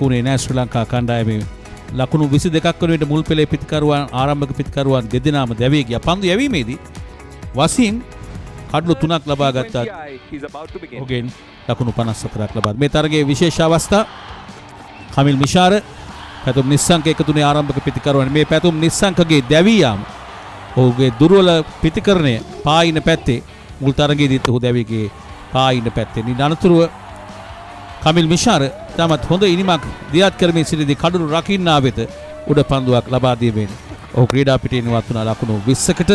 වුණේ නැහැ ශ්‍රී ලංකා කණ්ඩායමේ. ලකුණු 22ක් වන විට මුල් පෙළේ පිතිකරුවන් ආරම්භක පිතිකරුවන් දෙදෙනාම දැවී ගියා. පන්දු යැවීමේදී වසීම් කඩලු 3ක් ලබා ගත්තා. ඔගෙන් ලකුණු 54ක් ලබා. මේ තරගයේ විශේෂ අවස්ථා කමිල් මිෂාර පැතුම් නිස්සංක එකතුනේ ආරම්භක පිතිකරුවන් මේ පැතුම් නිස්සංකගේ දැවී යාම ඔහුගේ දුර්වල පිතිකරණය පායින පැත්තේ මුල් තරගයේදීත් ඔහු දැවී ගියේ පායින පැත්තේ. ඉන් අනතුරුව කමිල් මිෂාර තමත් හොඳ ඉනිමක් දියත් කරමින් සිටිදී කඩුළු රකින්නා වෙත උඩ පන්දුවක් ලබා දීමෙන් ඔහු ක්‍රීඩා පිටින් ඉවත් වුණා ලකුණු 20කට.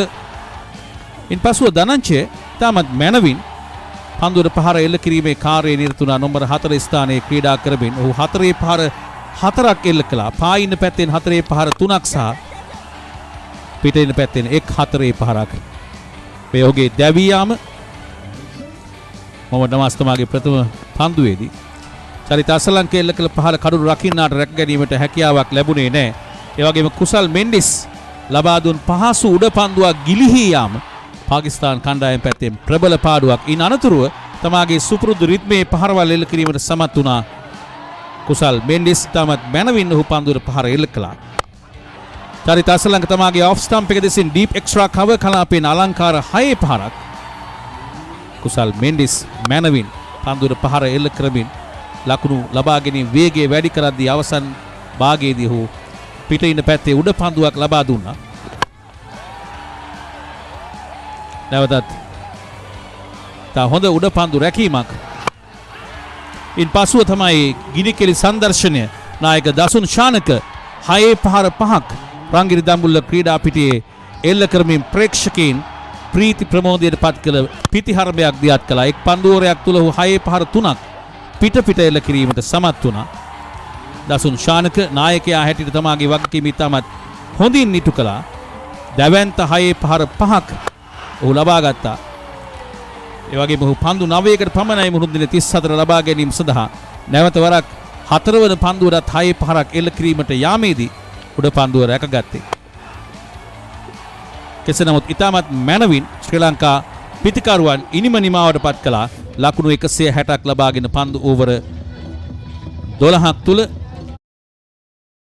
ඉන්පසුව දනංචය තමත් මැනවින් පන්දුවට පහර එල්ල කිරීමේ කාර්යයේ නිරත වුණා. නම්බර 4 ස්ථානයේ ක්‍රීඩා කරමින් ඔහු 4 පහර 4ක් එල්ල කළා. පායින පැත්තෙන් 4 පහර 3ක් සහ පිටින් පැත්තෙන් 4 පහරක්. මේ ඔහුගේ දැවී යාම මොහොමඩ් නවාස්තුමාගේ ප්‍රථම පන්දුවේදී චරිත අසලංක එල්ල කළ පහර කඩුළු රකින්නාට රැක ගැනීමට හැකියාවක් ලැබුණේ නැහැ. ඒ වගේම කුසල් මෙන්ඩිස් ලබා දුන් පහසු උඩ පන්දුවක් ගිලිහී යාම පාකිස්තාන් කණ්ඩායම පැත්තෙන් ප්‍රබල පාඩුවක්. ඉන් අනතුරුව තමාගේ සුපුරුදු රිද්මේ පහරවල් එල්ල කිරීමට සමත් වුණා කුසල් මෙන්ඩිස්. තමත් මැනවින් ඔහු පන්දුවට පහර එල්ල කළා. චරිත අසලංක තමාගේ ඔෆ් ස්ටම්ප් එක දෙසින් ඩීප් එක්ස්ට්‍රා කවර් කලාපයෙන් අලංකාර 6 පහරක් කුසල් මෙන්ඩිස් මැනවින් පන්දුවට පහර එල්ල කරමින් ලකුණු ලබා ගැනීම වේගය වැඩි කරද්දී අවසන් භාගයේදී ඔහු පිටින් පැත්තේ උඩ පන්දුවක් ලබා දුන්නා. නැවතත් තා හොඳ උඩ පන්දු රැකීමක්. ඉන් පසුව තමයි ගිනිකෙලි සංදර්ශනය නායක දසුන් ශානක 6 පහර 5ක් රංගිරි දඹුල්ල ක්‍රීඩා පිටියේ එල්ල කරමින් ප්‍රේක්ෂකයන් ප්‍රීති ප්‍රමෝදයට පත් කළ පිතිහරමයක් දියත් කළා. එක් පන්දුවරයක් තුල ඔහු 6 පහර 3ක් පිට එල්ල කිරීමට සමත් වුණා. දසුන් ශානක නායකයා හැටියට තමාගේ වගකීම ඉතාමත් හොඳින් ඉටු කළා. දැවැන්ත 6 පහර 5ක් ඔහු ලබා ගත්තා. ඒ වගේම ඔහු පන්දු 9කට පමණයි මුහුණ දින 34 ලබා ගැනීම සඳහා නැවත වරක් 4 වන පන්දුවටත් 6 පහරක් එල්ල කිරීමට යාමේදී උඩ පන්දුව රැකගත්තේ. කෙසේ නමුත් ඉතාමත් මැනවින් ශ්‍රී ලංකා පිතිකරුවන් ඉනිම නිමාවට පත් කළා. ලකුණු 160ක් ලබාගෙන පන්දු ඕවර 12ක් තුල